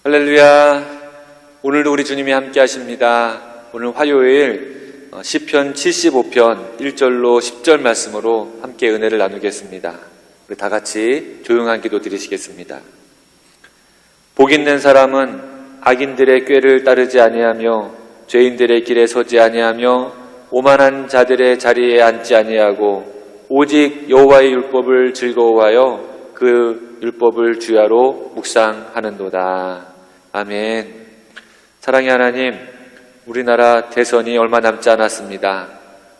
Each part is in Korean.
할렐루야. 오늘도 우리 주님이 함께 하십니다. 오늘 화요일 시편 75편 1절로 10절 말씀으로 함께 은혜를 나누겠습니다. 우리 다 같이 조용한 기도 드리시겠습니다. 복 있는 사람은 악인들의 꾀를 따르지 아니하며 죄인들의 길에 서지 아니하며 오만한 자들의 자리에 앉지 아니하고 오직 여호와의 율법을 즐거워하여 그 율법을 주야로 묵상하는도다. 아멘. 사랑의 하나님, 우리나라 대선이 얼마 남지 않았습니다.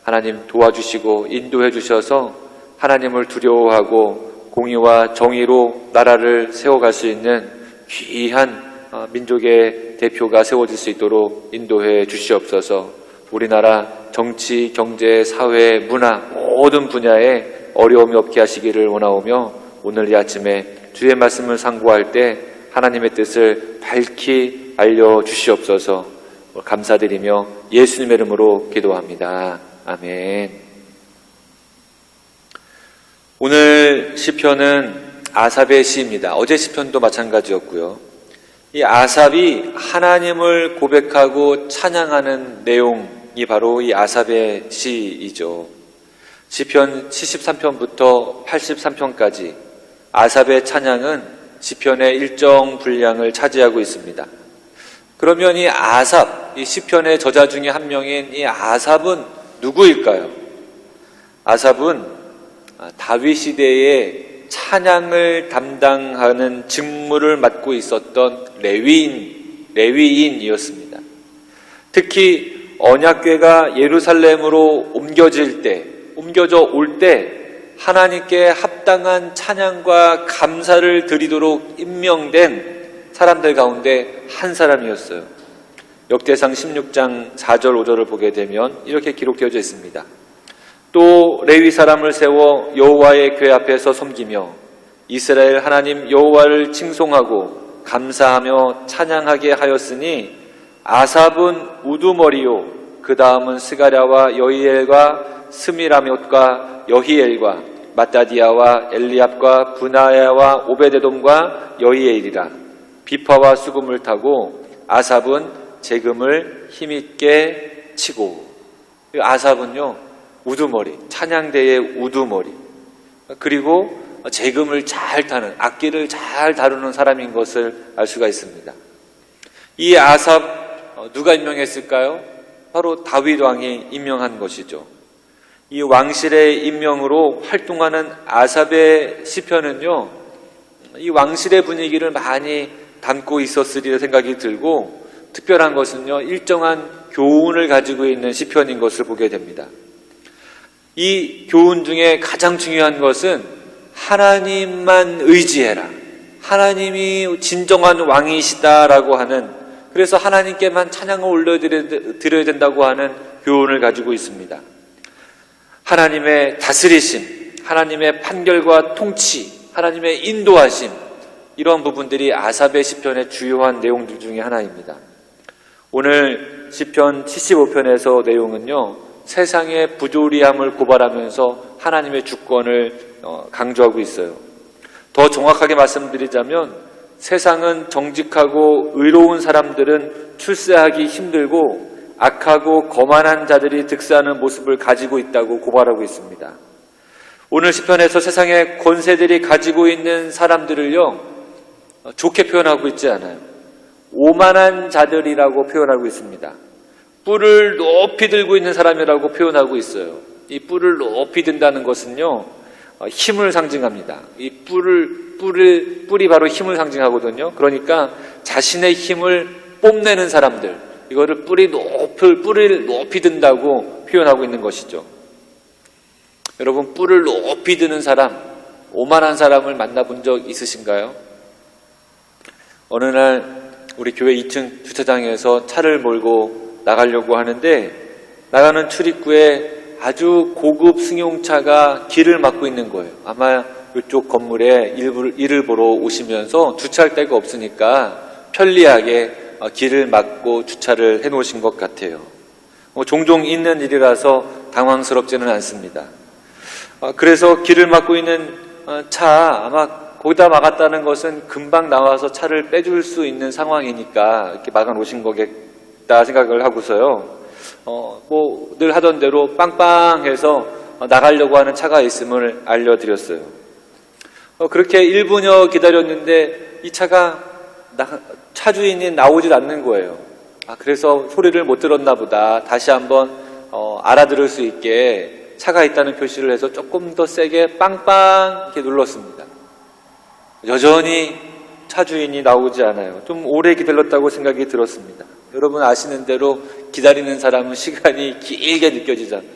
하나님 도와주시고 인도해 주셔서 하나님을 두려워하고 공의와 정의로 나라를 세워갈 수 있는 귀한 민족의 대표가 세워질 수 있도록 인도해 주시옵소서. 우리나라 정치, 경제, 사회, 문화 모든 분야에 어려움이 없게 하시기를 원하오며 오늘 이 아침에 주의 말씀을 상고할 때 하나님의 뜻을 밝히 알려주시옵소서. 감사드리며 예수님의 이름으로 기도합니다. 아멘. 오늘 시편은 아삽의 시입니다. 어제 시편도 마찬가지였고요. 이 아삽이 하나님을 고백하고 찬양하는 내용이 바로 이 아삽의 시이죠. 시편 73편부터 83편까지 아삽의 찬양은 시편의 일정 분량을 차지하고 있습니다. 그러면 이 아삽, 이 시편의 저자 중에 한 명인 이 아삽은 누구일까요? 아삽은 다윗 시대의 찬양을 담당하는 직무를 맡고 있었던 레위인이었습니다. 특히 언약궤가 예루살렘으로 옮겨져 올 때 하나님께 합당한 찬양과 감사를 드리도록 임명된 사람들 가운데 한 사람이었어요. 역대상 16장 4절 5절을 보게 되면 이렇게 기록되어져 있습니다. 또 레위 사람을 세워 여호와의 궤 앞에서 섬기며 이스라엘 하나님 여호와를 칭송하고 감사하며 찬양하게 하였으니 아삽은 우두머리요 그 다음은 스가랴와 여히엘과 스미라못과 여히엘과 마따디아와 엘리압과 브나야와 오베데돔과 여히엘이라. 비파와 수금을 타고 아삽은 재금을 힘있게 치고. 아삽은요 우두머리, 찬양대의 우두머리, 그리고 재금을 잘 타는, 악기를 잘 다루는 사람인 것을 알 수가 있습니다. 이 아삽 누가 임명했을까요? 바로 다윗 왕이 임명한 것이죠. 이 왕실의 임명으로 활동하는 아삽의 시편은요, 이 왕실의 분위기를 많이 담고 있었으리라 생각이 들고, 특별한 것은요, 일정한 교훈을 가지고 있는 시편인 것을 보게 됩니다. 이 교훈 중에 가장 중요한 것은 하나님만 의지해라, 하나님이 진정한 왕이시다라고 하는, 그래서 하나님께만 찬양을 올려드려야 된다고 하는 교훈을 가지고 있습니다. 하나님의 다스리심, 하나님의 판결과 통치, 하나님의 인도하심, 이러한 부분들이 아삽의 시편의 주요한 내용들 중에 하나입니다. 오늘 시편 75편에서 내용은요, 세상의 부조리함을 고발하면서 하나님의 주권을 강조하고 있어요. 더 정확하게 말씀드리자면 세상은 정직하고 의로운 사람들은 출세하기 힘들고 악하고 거만한 자들이 득세하는 모습을 가지고 있다고 고발하고 있습니다. 오늘 시편에서 세상의 권세들이 가지고 있는 사람들을요, 좋게 표현하고 있지 않아요. 오만한 자들이라고 표현하고 있습니다. 뿔을 높이 들고 있는 사람이라고 표현하고 있어요. 이 뿔을 높이 든다는 것은요, 힘을 상징합니다. 이 뿔이 바로 힘을 상징하거든요. 그러니까 자신의 힘을 뽐내는 사람들, 이거를 뿔을 높이 든다고 표현하고 있는 것이죠. 여러분, 뿔을 높이 드는 사람, 오만한 사람을 만나본 적 있으신가요? 어느 날 우리 교회 2층 주차장에서 차를 몰고 나가려고 하는데, 나가는 출입구에 아주 고급 승용차가 길을 막고 있는 거예요. 아마 이쪽 건물에 일을 보러 오시면서 주차할 데가 없으니까 편리하게 길을 막고 주차를 해놓으신 것 같아요. 종종 있는 일이라서 당황스럽지는 않습니다. 그래서 길을 막고 있는 차, 아마 거기다 막았다는 것은 금방 나와서 차를 빼줄 수 있는 상황이니까 이렇게 막아 놓으신 거겠다 생각을 하고서요. 늘 하던 대로 빵빵해서 나가려고 하는 차가 있음을 알려드렸어요. 그렇게 1분여 기다렸는데 이 차가 차 주인이 나오질 않는 거예요. 그래서 소리를 못 들었나 보다. 다시 한번 알아들을 수 있게 차가 있다는 표시를 해서 조금 더 세게 빵빵 이렇게 눌렀습니다. 여전히 차 주인이 나오지 않아요. 좀 오래 기다렸다고 생각이 들었습니다. 여러분 아시는 대로 기다리는 사람은 시간이 길게 느껴지잖아요.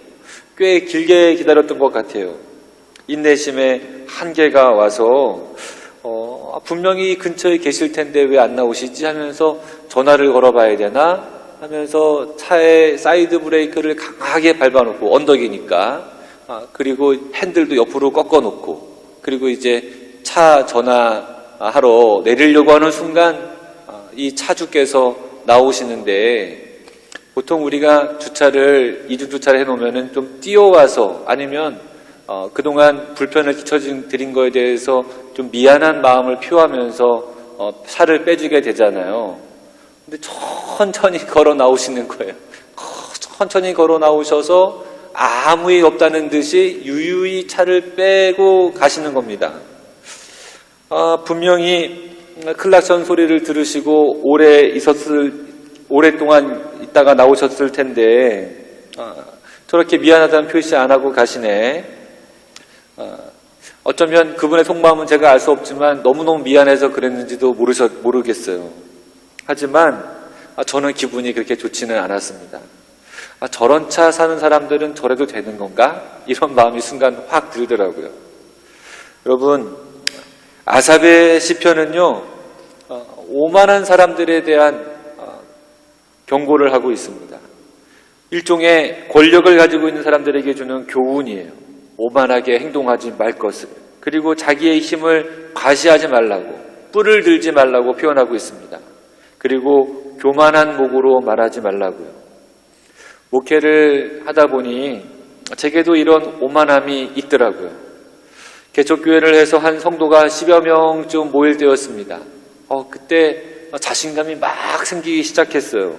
꽤 길게 기다렸던 것 같아요. 인내심의 한계가 와서 분명히 근처에 계실 텐데 왜 안 나오시지 하면서 전화를 걸어봐야 되나 하면서 차에 사이드 브레이크를 강하게 밟아놓고 언덕이니까 그리고 핸들도 옆으로 꺾어놓고 그리고 이제 차 전화하러 내리려고 하는 순간 이 차주께서 나오시는데 보통 우리가 주차를 이중 주차를 해놓으면 좀 뛰어와서 아니면 그동안 불편을 끼쳐드린 거에 대해서 좀 미안한 마음을 표하면서 차를 빼주게 되잖아요. 근데 천천히 걸어 나오시는 거예요. 천천히 걸어 나오셔서 아무 일 없다는 듯이 유유히 차를 빼고 가시는 겁니다. 분명히 클락션 소리를 들으시고 오랫동안 있다가 나오셨을 텐데 저렇게 미안하다는 표시 안 하고 가시네. 어쩌면 그분의 속마음은 제가 알 수 없지만 너무너무 미안해서 그랬는지도 모르겠어요. 하지만 저는 기분이 그렇게 좋지는 않았습니다. 저런 차 사는 사람들은 저래도 되는 건가? 이런 마음이 순간 확 들더라고요. 여러분, 아삽의 시편은요, 오만한 사람들에 대한 경고를 하고 있습니다. 일종의 권력을 가지고 있는 사람들에게 주는 교훈이에요. 오만하게 행동하지 말 것을. 그리고 자기의 힘을 과시하지 말라고, 뿔을 들지 말라고 표현하고 있습니다. 그리고 교만한 목으로 말하지 말라고요. 목회를 하다 보니 제게도 이런 오만함이 있더라고요. 개척교회를 해서 한 성도가 10여 명쯤 모일 때였습니다. 그때 자신감이 막 생기기 시작했어요.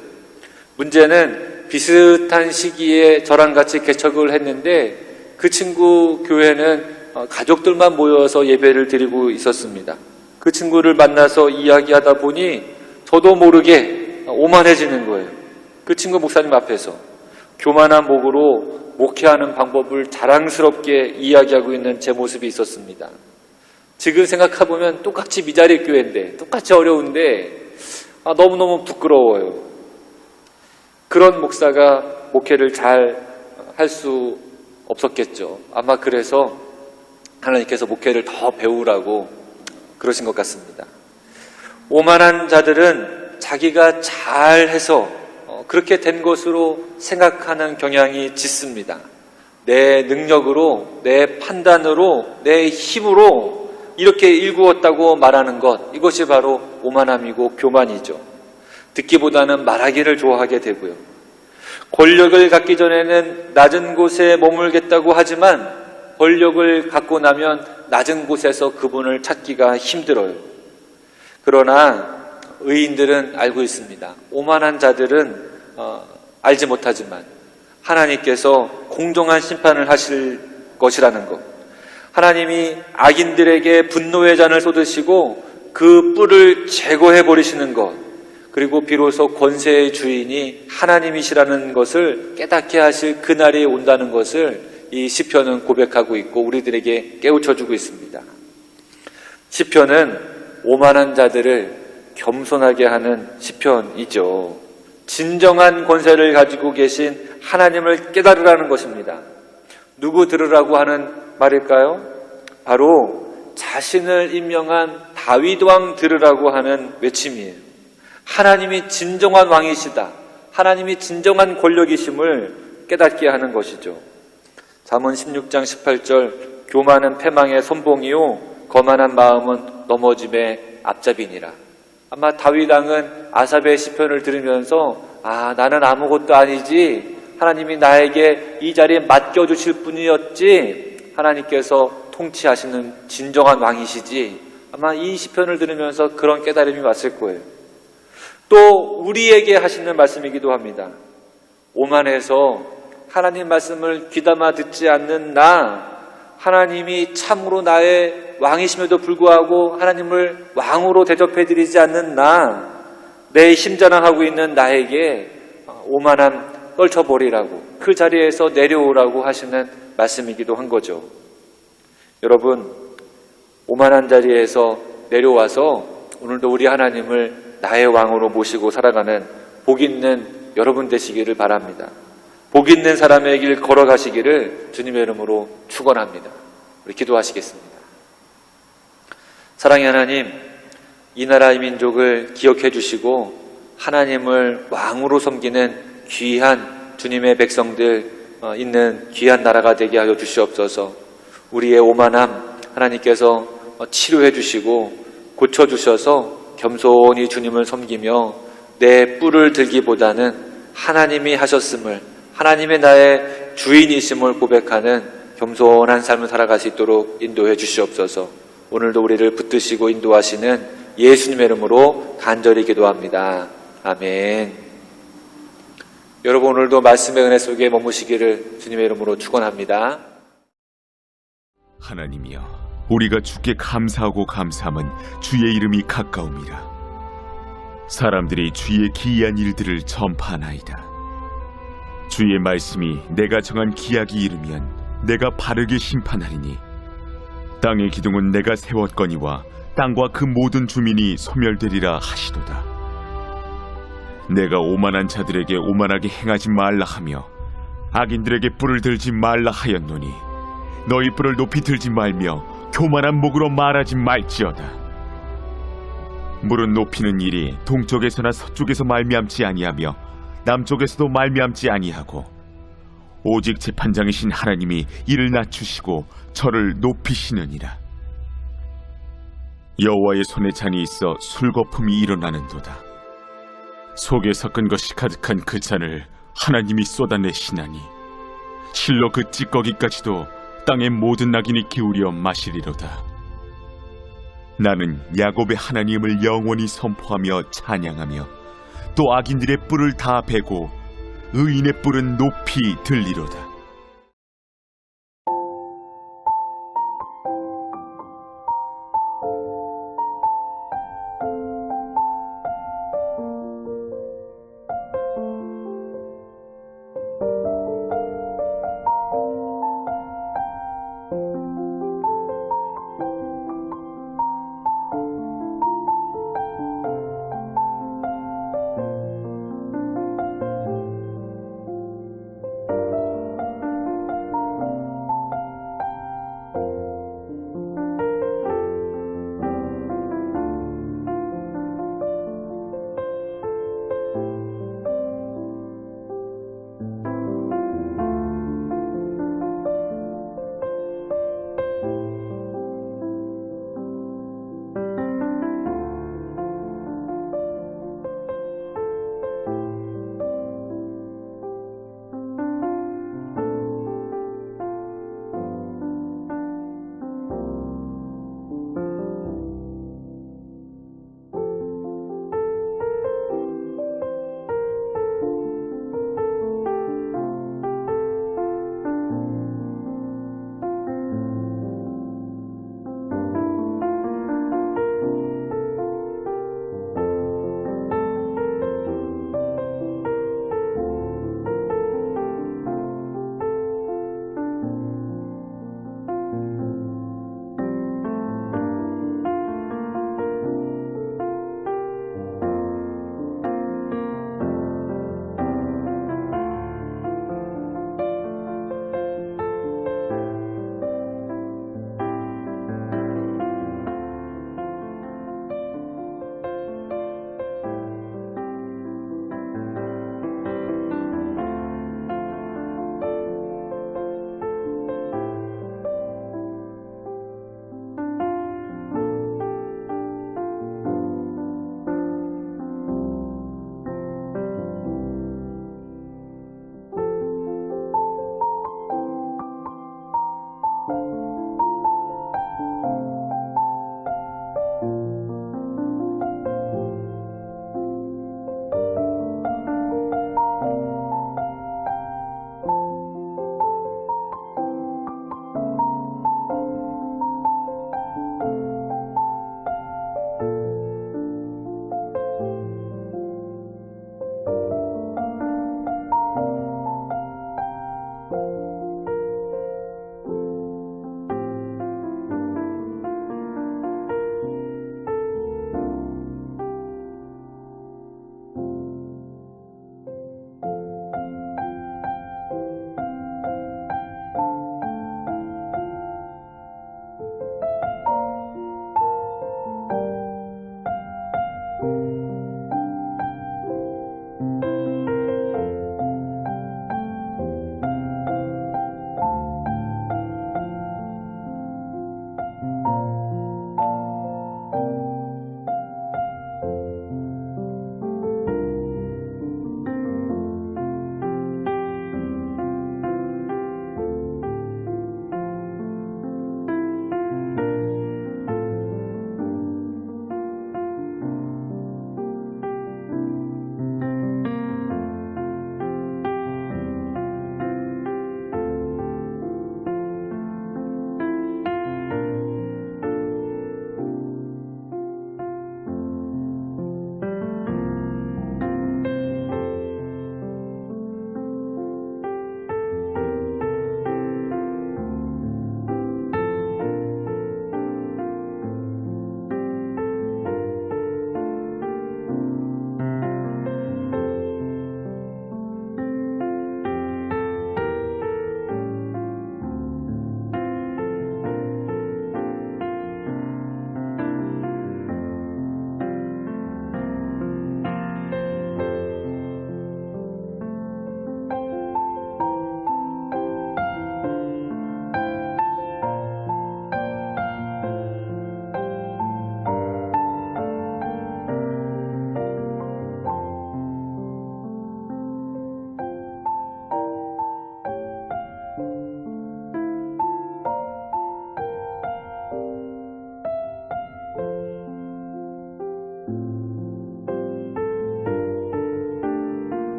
문제는 비슷한 시기에 저랑 같이 개척을 했는데 그 친구 교회는 가족들만 모여서 예배를 드리고 있었습니다. 그 친구를 만나서 이야기하다 보니 저도 모르게 오만해지는 거예요. 그 친구 목사님 앞에서 교만한 목으로 목회하는 방법을 자랑스럽게 이야기하고 있는 제 모습이 있었습니다. 지금 생각해보면 똑같이 미자리 교회인데 똑같이 어려운데 너무너무 부끄러워요. 그런 목사가 목회를 잘 할 수 없었겠죠. 아마 그래서 하나님께서 목회를 더 배우라고 그러신 것 같습니다. 오만한 자들은 자기가 잘해서 그렇게 된 것으로 생각하는 경향이 짙습니다. 내 능력으로, 내 판단으로, 내 힘으로 이렇게 일구었다고 말하는 것, 이것이 바로 오만함이고 교만이죠. 듣기보다는 말하기를 좋아하게 되고요. 권력을 갖기 전에는 낮은 곳에 머물겠다고 하지만 권력을 갖고 나면 낮은 곳에서 그분을 찾기가 힘들어요. 그러나 의인들은 알고 있습니다. 오만한 자들은 알지 못하지만 하나님께서 공정한 심판을 하실 것이라는 것, 하나님이 악인들에게 분노의 잔을 쏟으시고 그 뿔을 제거해 버리시는 것, 그리고 비로소 권세의 주인이 하나님이시라는 것을 깨닫게 하실 그날이 온다는 것을 이 시편은 고백하고 있고 우리들에게 깨우쳐주고 있습니다. 시편은 오만한 자들을 겸손하게 하는 시편이죠. 진정한 권세를 가지고 계신 하나님을 깨달으라는 것입니다. 누구 들으라고 하는 말일까요? 바로 자신을 임명한 다윗 왕 들으라고 하는 외침이에요. 하나님이 진정한 왕이시다. 하나님이 진정한 권력이심을 깨닫게 하는 것이죠. 잠언 16장 18절 교만은 패망의 선봉이요 거만한 마음은 넘어짐의 앞잡이니라. 아마 다윗 왕은 아삽의 시편을 들으면서 나는 아무것도 아니지, 하나님이 나에게 이 자리에 맡겨주실 분이었지, 하나님께서 통치하시는 진정한 왕이시지, 아마 이 시편을 들으면서 그런 깨달음이 왔을 거예요. 또 우리에게 하시는 말씀이기도 합니다. 오만해서 하나님 말씀을 귀담아 듣지 않는 나, 하나님이 참으로 나의 왕이심에도 불구하고 하나님을 왕으로 대접해드리지 않는 나, 내 힘자랑하고 있는 나에게 오만함 떨쳐버리라고, 그 자리에서 내려오라고 하시는 말씀이기도 한 거죠. 여러분, 오만한 자리에서 내려와서 오늘도 우리 하나님을 나의 왕으로 모시고 살아가는 복 있는 여러분 되시기를 바랍니다. 복 있는 사람의 길 걸어가시기를 주님의 이름으로 축원합니다. 우리 기도하시겠습니다. 사랑의 하나님, 이 나라 이 민족을 기억해 주시고 하나님을 왕으로 섬기는 귀한 주님의 백성들 있는 귀한 나라가 되게 하여 주시옵소서. 우리의 오만함 하나님께서 치료해 주시고 고쳐 주셔서 겸손히 주님을 섬기며 내 뿔을 들기보다는 하나님이 하셨음을, 하나님의 나의 주인이심을 고백하는 겸손한 삶을 살아갈 수 있도록 인도해 주시옵소서. 오늘도 우리를 붙드시고 인도하시는 예수님의 이름으로 간절히 기도합니다. 아멘. 여러분, 오늘도 말씀의 은혜 속에 머무시기를 주님의 이름으로 축원합니다. 하나님이여, 우리가 주께 감사하고 감사함은 주의 이름이 가까움이라. 사람들이 주의 기이한 일들을 전파하나이다. 주의 말씀이 내가 정한 기약이 이르면 내가 바르게 심판하리니 땅의 기둥은 내가 세웠거니와 땅과 그 모든 주민이 소멸되리라 하시도다. 내가 오만한 자들에게 오만하게 행하지 말라 하며 악인들에게 뿔을 들지 말라 하였노니 너희 뿔을 높이 들지 말며 교만한 목으로 말하지 말지어다. 물은 높이는 일이 동쪽에서나 서쪽에서 말미암지 아니하며 남쪽에서도 말미암지 아니하고 오직 재판장이신 하나님이 이를 낮추시고 저를 높이시느니라. 여호와의 손에 잔이 있어 술거품이 일어나는도다. 속에 섞은 것이 가득한 그 잔을 하나님이 쏟아내시나니 실로 그 찌꺼기까지도 땅의 모든 낙인이 기울여 마시리로다. 나는 야곱의 하나님을 영원히 선포하며 찬양하며 또 악인들의 뿔을 다 베고 의인의 뿔은 높이 들리로다.